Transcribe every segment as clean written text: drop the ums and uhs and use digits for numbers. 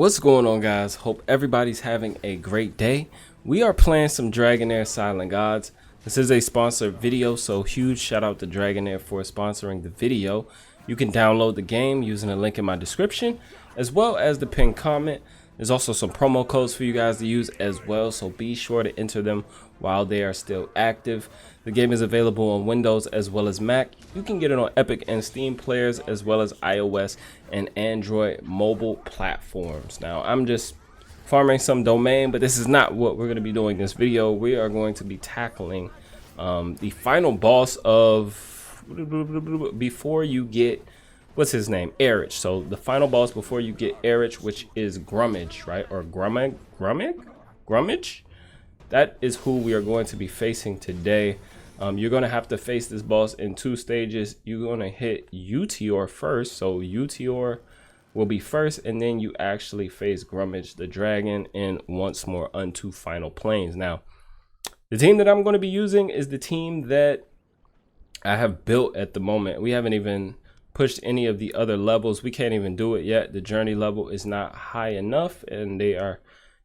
What's going on, guys? Hope everybody's having a great day. We are playing some Dragonheir Silent Gods. This is a sponsored video, so huge shout out to Dragonheir for sponsoring the video. You can download the game using the link in my description as well as the pinned comment. There's also some promo codes for you guys to use as well, so be sure to enter them while they are still active. The game is available on Windows as well as Mac. You can get it on Epic and Steam players as well as iOS and Android mobile platforms. Now, I'm just farming some domain, but this is not what we're going to be doing in this video. We are going to be tackling the final boss of before you get what's his name, Erich. So the final boss before you get Erich, which is Grummage, right? Or Grummage. That is who we are going to be facing today. You're going to have to face this boss in two stages. You're going to hit Uteor first, so Uteor will be first, and then you actually face Grummage the dragon in once more unto final planes. Now, the team that I'm going to be using is the team that I have built at the moment. We haven't even pushed any of the other levels. We can't even do it yet. The journey level is not high enough, and they are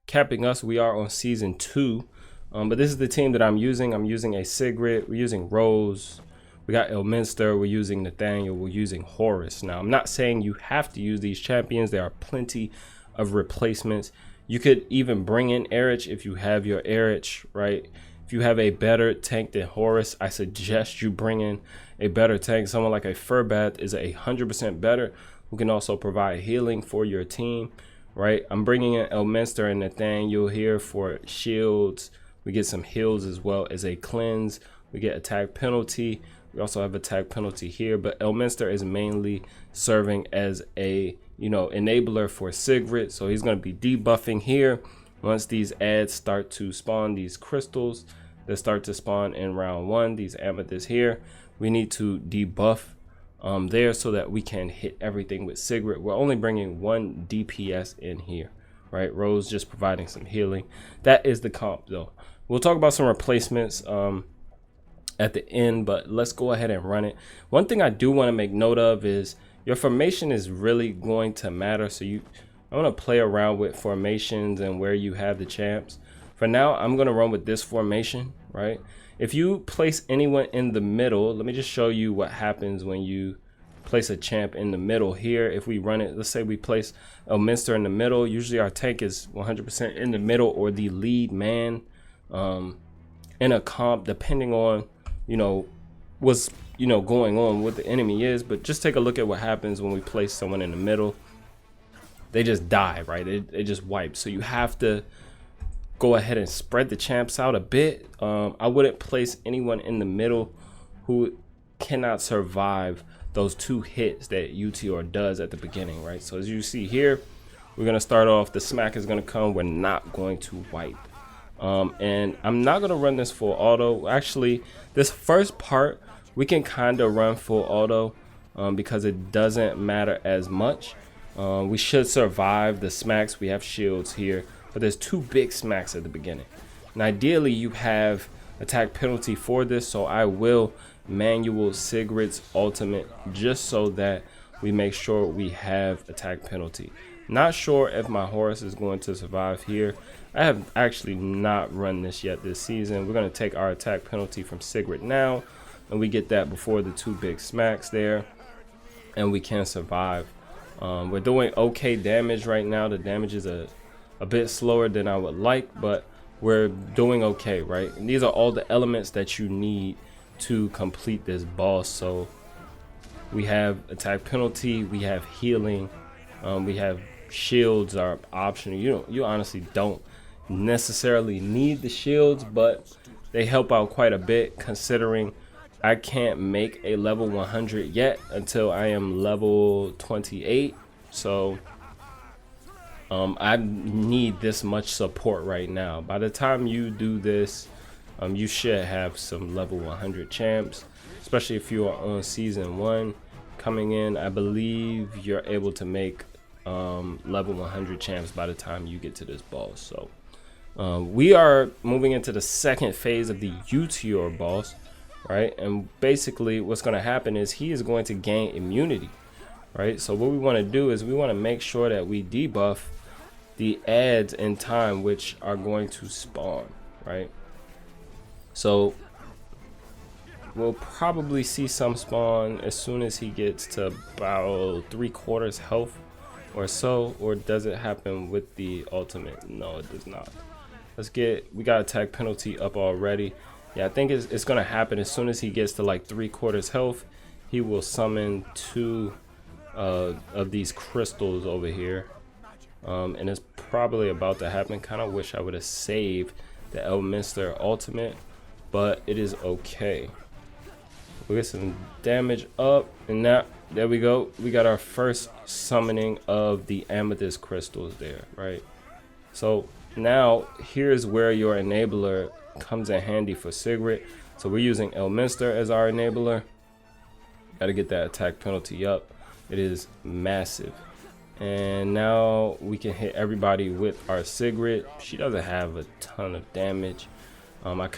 capping us. We are on season 2. But this is the team that I'm using. I'm using a Sigrid. We're using Rose. We got Elminster. We're using Nathaniel. We're using Horus. Now, I'm not saying you have to use these champions. There are plenty of replacements. You could even bring in Erich if you have your Erich, right? If you have a better tank than Horus, I suggest you bring in a better tank. Someone like a Furbath is 100% better, who can also provide healing for your team, right? I'm bringing in Elminster and Nathaniel here for shields. We get some heals as well as a cleanse. We get attack penalty. We also have attack penalty here, but Elminster is mainly serving as a, enabler for Sigrid. So he's going to be debuffing here. Once these ads start to spawn, these crystals that start to spawn in round 1, these amethysts here, we need to debuff there so that we can hit everything with Sigrid. We're only bringing 1 DPS in here, right? Rose just providing some healing. That is the comp though. We'll talk about some replacements at the end, but let's go ahead and run it. One thing I do want to make note of is your formation is really going to matter. So I want to play around with formations and where you have the champs. For now, I'm going to run with this formation, right? If you place anyone in the middle, let me just show you what happens when you place a champ in the middle here. If we run it, let's say we place Elminster in the middle. Usually our tank is 100% in the middle or the lead man in a comp, depending on, what's, going on, what the enemy is. But just take a look at what happens when we place someone in the middle. They just die, right? They just wipe. So you have to go ahead and spread the champs out a bit. I wouldn't place anyone in the middle who cannot survive those 2 hits that Uteor does at the beginning, right? So as you see here, we're gonna start off. The smack is gonna come. We're not going to wipe. And I'm not gonna run this full auto. Actually, this first part we can kind of run full auto because it doesn't matter as much. We should survive the smacks. We have shields here, but there's 2 big smacks at the beginning, and ideally you have attack penalty for this, so I will manual Sigrid's ultimate just so that we make sure we have attack penalty. Not sure if my Horus is going to survive here. I have actually not run this yet this season. We're going to take our attack penalty from Sigrid now, and we get that before the 2 big smacks there, and we can survive. We're doing okay damage right now. The damage is a bit slower than I would like, but we're doing okay, right? And these are all the elements that you need to complete this boss. So we have attack penalty, we have healing, we have shields are optional. You honestly don't necessarily need the shields, but they help out quite a bit, considering I can't make a level 100 yet until I am level 28. So I need this much support right now. By the time you do this, you should have some level 100 champs, especially if you are on season 1 coming in. I believe you're able to make level 100 champs by the time you get to this boss. So we are moving into the second phase of the Uteor boss, right? And basically what's going to happen is he is going to gain immunity, right? So what we want to do is we want to make sure that we debuff the ads in time, which are going to spawn, right? So we'll probably see some spawn as soon as he gets to about 3/4 health or so. Or does it happen with the ultimate? No, it does not. We got attack penalty up already. Yeah, I think it's gonna happen as soon as he gets to like 3/4 health. He will summon 2 of these crystals over here, and it's probably about to happen. Kind of wish I would have saved the Elminster ultimate, but it is okay. We get some damage up, and now there we go. We got our first summoning of the amethyst crystals there, right? So now here's where your enabler comes in handy for Sigrid. So we're using Elminster as our enabler. Got to get that attack penalty up. It is massive. And now we can hit everybody with our Sigrid. She doesn't have a ton of damage. I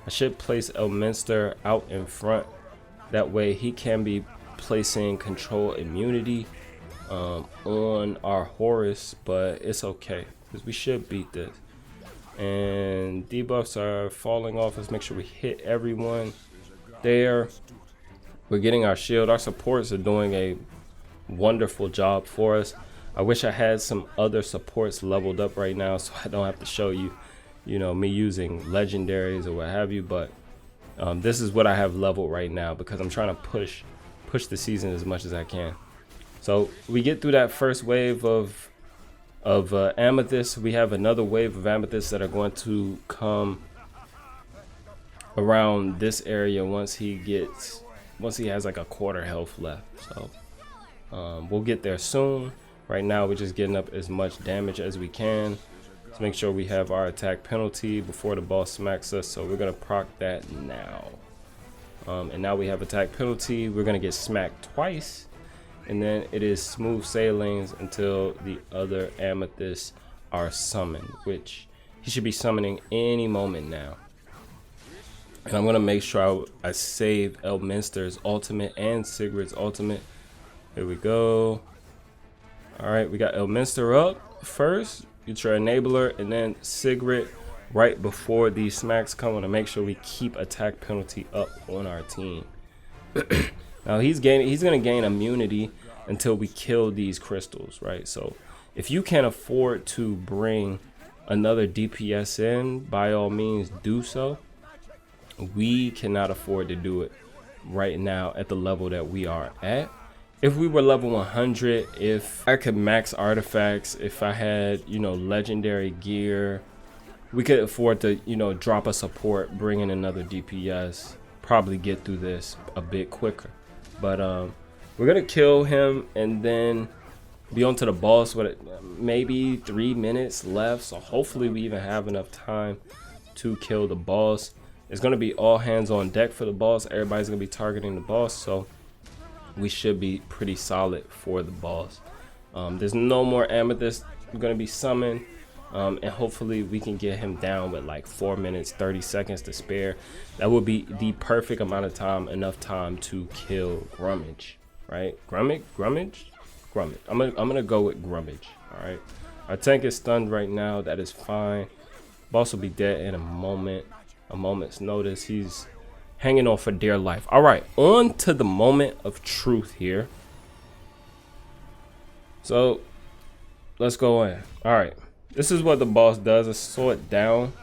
should place Elminster out in front. That way he can be placing control immunity on our Horus, but it's okay because we should beat this. And debuffs are falling off. Let's make sure we hit everyone there. We're getting our shield. Our supports are doing a wonderful job for us. I wish I had some other supports leveled up right now so I don't have to show you, me using legendaries or what have you. But this is what I have leveled right now because I'm trying to push the season as much as I can. So we get through that first wave of amethyst. We have another wave of amethyst that are going to come around this area once he has like 1/4 health left. So we'll get there soon. Right now we're just getting up as much damage as we can. Let's make sure we have our attack penalty before the boss smacks us. So we're gonna proc that now. And now we have attack penalty. We're gonna get smacked twice. And then it is smooth sailings until the other amethysts are summoned, which he should be summoning any moment now. And I'm gonna make sure I save Elminster's ultimate and Sigrid's ultimate. Here we go. All right, we got Elminster up first. Get your enabler, and then Sigrid right before these smacks come. I want to make sure we keep attack penalty up on our team. Now he's gonna gain immunity until we kill these crystals, right? So if you can afford to bring another DPS in, by all means do so. We cannot afford to do it right now at the level that we are at. If we were level 100, if I could max artifacts, if I had, legendary gear, we could afford to, drop a support, bring in another DPS, probably get through this a bit quicker. But we're gonna kill him and then be on to the boss with maybe 3 minutes left. So hopefully we even have enough time to kill the boss. It's gonna be all hands on deck for the boss. Everybody's gonna be targeting the boss, so we should be pretty solid for the boss. There's no more amethyst gonna be summoned, and hopefully we can get him down with like 4 minutes 30 seconds to spare. That would be the perfect amount of time, enough time to kill Grummage, right? Grummage. I'm gonna go with Grummage. All right, our tank is stunned right now. That is fine. Boss will be dead in a moment's notice. He's hanging on for dear life. All right, on to the moment of truth here. So let's go in. All right, this is what the boss does. Let's slow it down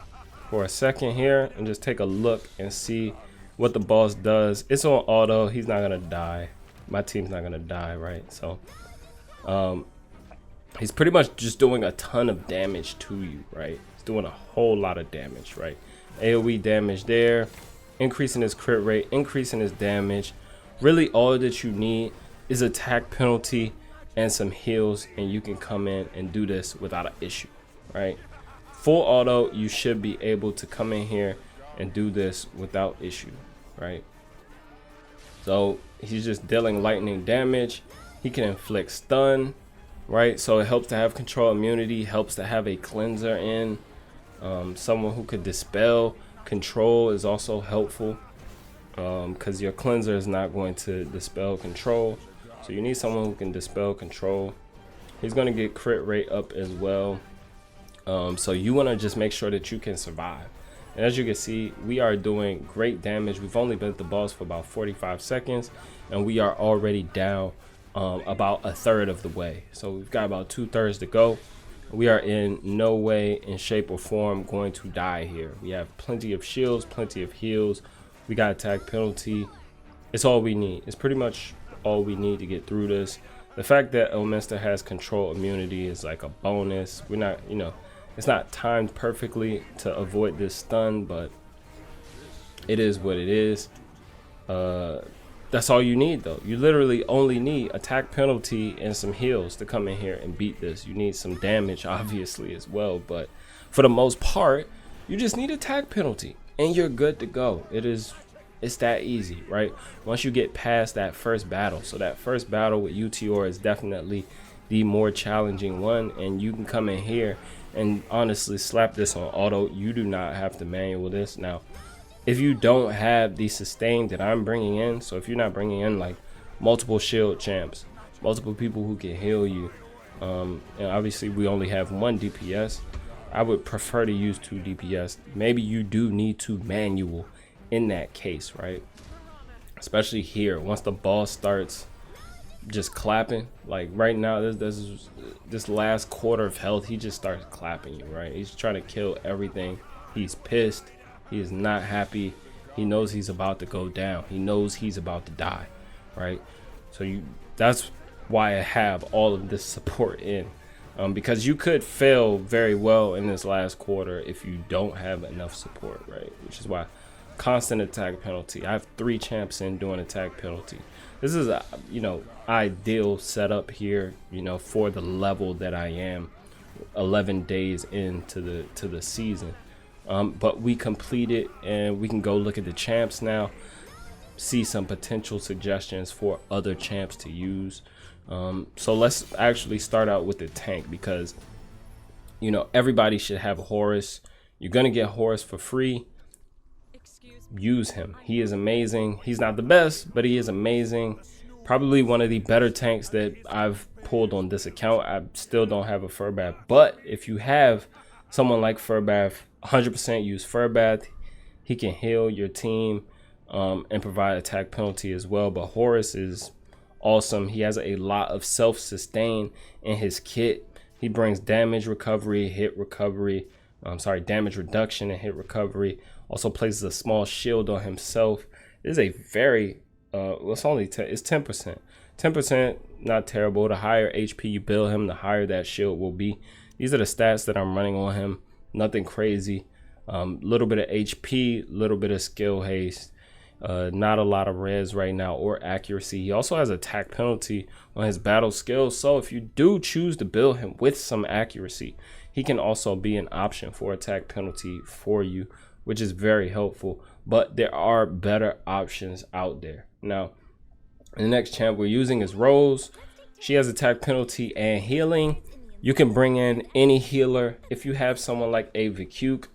for a second here and just take a look and see what the boss does. It's on auto. He's not gonna die. My team's not gonna die, right? So he's pretty much just doing a ton of damage to you, right? He's doing a whole lot of damage, right? AoE damage there, increasing his crit rate, increasing his damage. Really all that you need is attack penalty and some heals, and you can come in and do this without an issue, right? Full auto, you should be able to come in here and do this without issue, right? So he's just dealing lightning damage. He can inflict stun, right? So it helps to have control immunity, helps to have a cleanser in. Someone who could dispel control is also helpful, because your cleanser is not going to dispel control. So you need someone who can dispel control. He's going to get crit rate up as well. So you want to just make sure that you can survive. And as you can see, we are doing great damage. We've only been at the boss for about 45 seconds, and we are already down about a third of the way. So we've got about 2/3 to go. We are in no way, in shape or form, going to die here. We have plenty of shields, plenty of heals. We got attack penalty. It's all we need. It's pretty much all we need to get through this. The fact that Elminster has control immunity is like a bonus. We're not, you know, it's not timed perfectly to avoid this stun, but it is what it is. That's all you need though. You literally only need attack penalty and some heals to come in here and beat this. You need some damage obviously as well, but for the most part, you just need attack penalty and you're good to go. It's that easy, right? Once you get past that first battle. So that first battle with UTR is definitely the more challenging one, and you can come in here and honestly slap this on auto. You do not have to manual this. Now, if you don't have the sustain that I'm bringing in, so if you're not bringing in like multiple shield champs, multiple people who can heal you, and obviously we only have 1 DPS, I would prefer to use 2 DPS. Maybe you do need to manual in that case, right? Especially here, once the boss starts just clapping, like right now, this last quarter of health, he just starts clapping you, right? He's trying to kill everything. He's pissed. He is not happy. He knows he's about to go down. He knows he's about to die, right? So that's why I have all of this support in, because you could fail very well in this last quarter if you don't have enough support, right? Which is why constant attack penalty. I have 3 champs in doing attack penalty. This is a, you know, ideal setup here, you know, for the level that I am 11 days into the season. But we completed, and we can go look at the champs now, see some potential suggestions for other champs to use. So let's actually start out with the tank, because, you know, everybody should have a Horus. You're gonna get Horus for free. Use him. He is amazing. He's not the best, but he is amazing. Probably one of the better tanks that I've pulled on this account. I still don't have a Furbath, but if you have someone like Furbath, 100% use Furbath. He can heal your team and provide attack penalty as well. But Horus is awesome. He has a lot of self-sustain in his kit. He brings damage recovery, hit recovery, damage reduction and hit recovery. Also places a small shield on himself. It is a very it's 10%. 10%, not terrible. The higher HP you build him, the higher that shield will be. These are the stats that I'm running on him. Nothing crazy. Little bit of HP, little bit of skill haste, not a lot of res right now or accuracy. He also has attack penalty on his battle skills, so if you do choose to build him with some accuracy, he can also be an option for attack penalty for you, which is very helpful. But there are better options out there. Now, the next champ we're using is Rose. She has attack penalty and healing. You can bring in any healer. If you have someone like a Vikuk,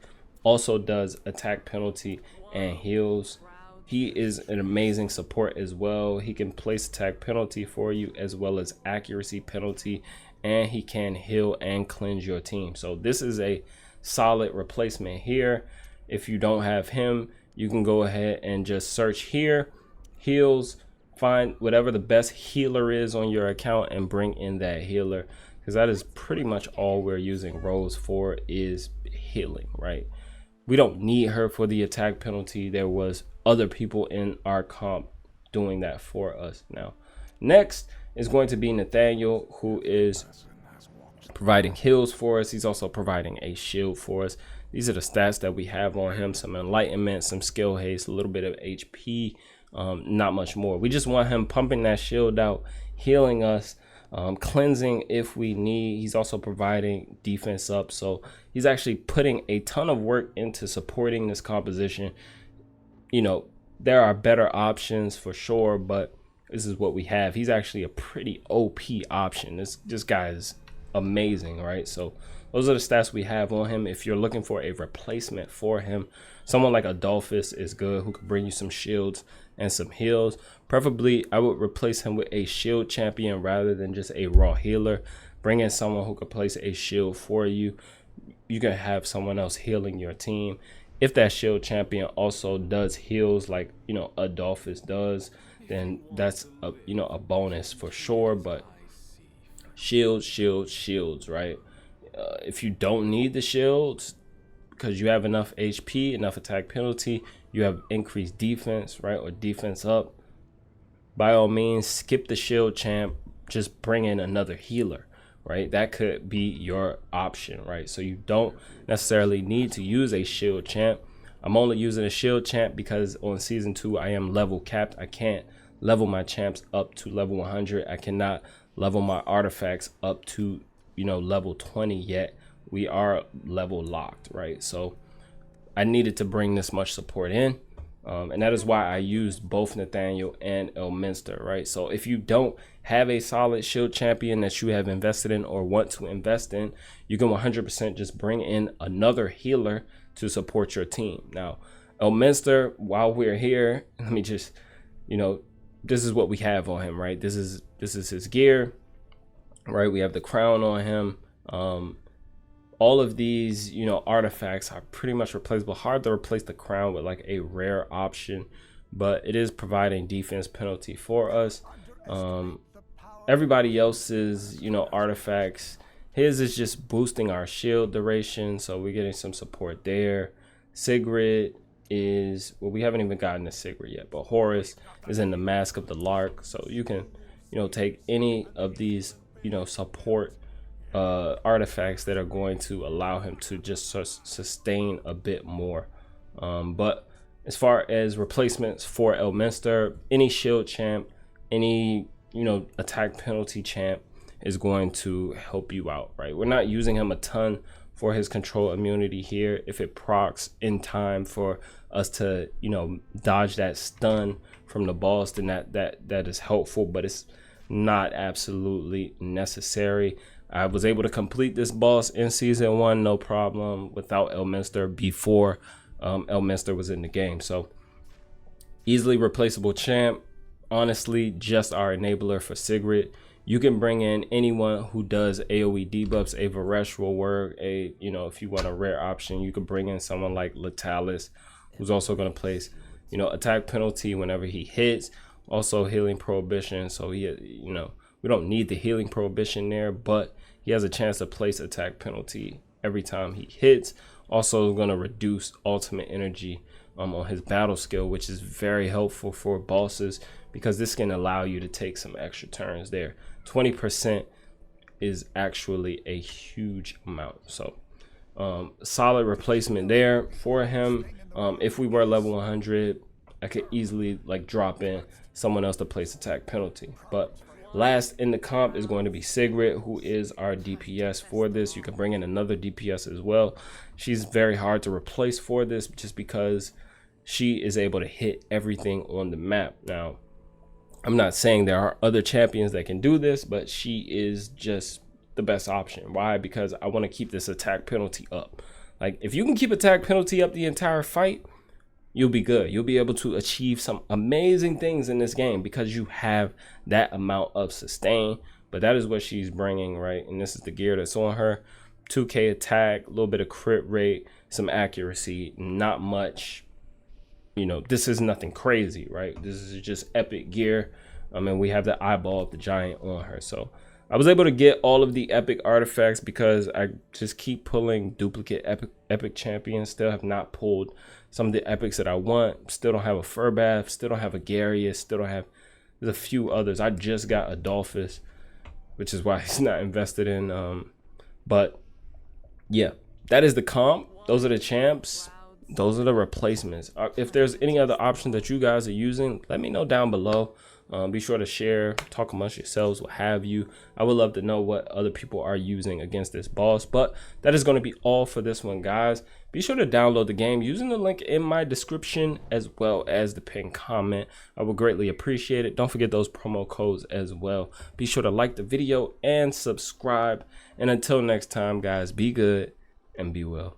also does attack penalty and heals. He is an amazing support as well. He can place attack penalty for you as well as accuracy penalty, and he can heal and cleanse your team. So this is a solid replacement here. If you don't have him, you can go ahead and just search here, heals, find whatever the best healer is on your account and bring in that healer, because that is pretty much all we're using Rose for, is healing, right? We don't need her for the attack penalty. There was other people in our comp doing that for us. Now, next is going to be Nathaniel, who is providing heals for us. He's also providing a shield for us. These are the stats that we have on him: some enlightenment, some skill haste, a little bit of HP, not much more. We just want him pumping that shield out, healing us, cleansing if we need. He's also providing defense up, so he's actually putting a ton of work into supporting this composition. You know, there are better options for sure, but this is what we have. He's actually a pretty OP option. This guy is amazing, right? So those are the stats we have on him. If you're looking for a replacement for him, someone like Adolphus is good, who could bring you some shields and some heals. Preferably, I would replace him with a shield champion rather than just a raw healer. bring in someone who could place a shield for you. You can have someone else healing your team. If that shield champion also does heals like, you know, Adolphus does, then that's a, you know, a bonus for sure. But shields, right? If you don't need the shields because you have enough HP, enough attack penalty, you have increased defense, right, or defense up, by all means skip the shield champ, just bring in another healer, right? That could be your option, right? So you don't necessarily need to use a shield champ. I'm only using a shield champ because on season 2 I am level capped. I can't level my champs up to level 100. I cannot level my artifacts up to, you know, level 20 yet. We are level locked, right? So I needed to bring this much support in, and that is why I used both Nathaniel and Elminster, right? So if you don't have a solid shield champion that you have invested in or want to invest in, you can 100% just bring in another healer to support your team. Now, Elminster, while we're here, let me just, you know, this is what we have on him, right? This is his gear, right? We have the crown on him. All of these, you know, artifacts are pretty much replaceable. Hard to replace the crown with like a rare option, but it is providing defense penalty for us. Everybody else's, you know, artifacts, his is just boosting our shield duration, so we're getting some support there. Sigrid is, well, we haven't even gotten to Sigrid yet, but Horus is in the Mask of the Lark, so you can, you know, take any of these, you know, support artifacts that are going to allow him to just sustain a bit more. But as far as replacements for Elminster, any shield champ, any, you know, attack penalty champ is going to help you out, right? We're not using him a ton for his control immunity here. If it procs in time for us to, you know, dodge that stun from the boss, then that is helpful, but it's not absolutely necessary. I was able to complete this boss in season 1 no problem without Elminster before Elminster was in the game. So easily replaceable champ. Honestly, just our enabler for Sigrid. You can bring in anyone who does AoE debuffs. A Varesh will work. You know, if you want a rare option, you could bring in someone like Latalis, who's also going to place, you know, attack penalty whenever he hits. Also healing prohibition. So he, you know, we don't need the healing prohibition there, but he has a chance to place attack penalty every time he hits. Also going to reduce ultimate energy on his battle skill, which is very helpful for bosses because this can allow you to take some extra turns there. 20% is actually a huge amount. So solid replacement there for him. If we were level 100, I could easily like drop in someone else to place attack penalty. But last in the comp is going to be Sigrid, who is our DPS for this. You can bring in another DPS as well. She's very hard to replace for this just because she is able to hit everything on the map. Now, I'm not saying there are other champions that can do this, but she is just the best option. Why? Because I want to keep this attack penalty up. Like, if you can keep attack penalty up the entire fight, you'll be good. You'll be able to achieve some amazing things in this game because you have that amount of sustain. But that is what she's bringing, right? And this is the gear that's on her. 2k attack, a little bit of crit rate, some accuracy, not much. You know, this is nothing crazy, right? This is just epic gear. And we have the eyeball of the giant on her. So I was able to get all of the epic artifacts because I just keep pulling duplicate epic champions. Still have not pulled some of the epics that I want. Still don't have a Furbath. Still don't have a Garius. Still don't have, there's a few others. I just got Adolphus, which is why he's not invested in. But yeah, that is the comp. Those are the champs. Those are the replacements. If there's any other options that you guys are using, let me know down below. Be sure to share, talk amongst yourselves, what have you. I would love to know what other people are using against this boss. But that is going to be all for this one, guys. Be sure to download the game using the link in my description as well as the pinned comment. I would greatly appreciate it. Don't forget those promo codes as well. Be sure to like the video and subscribe. And until next time, guys, be good and be well.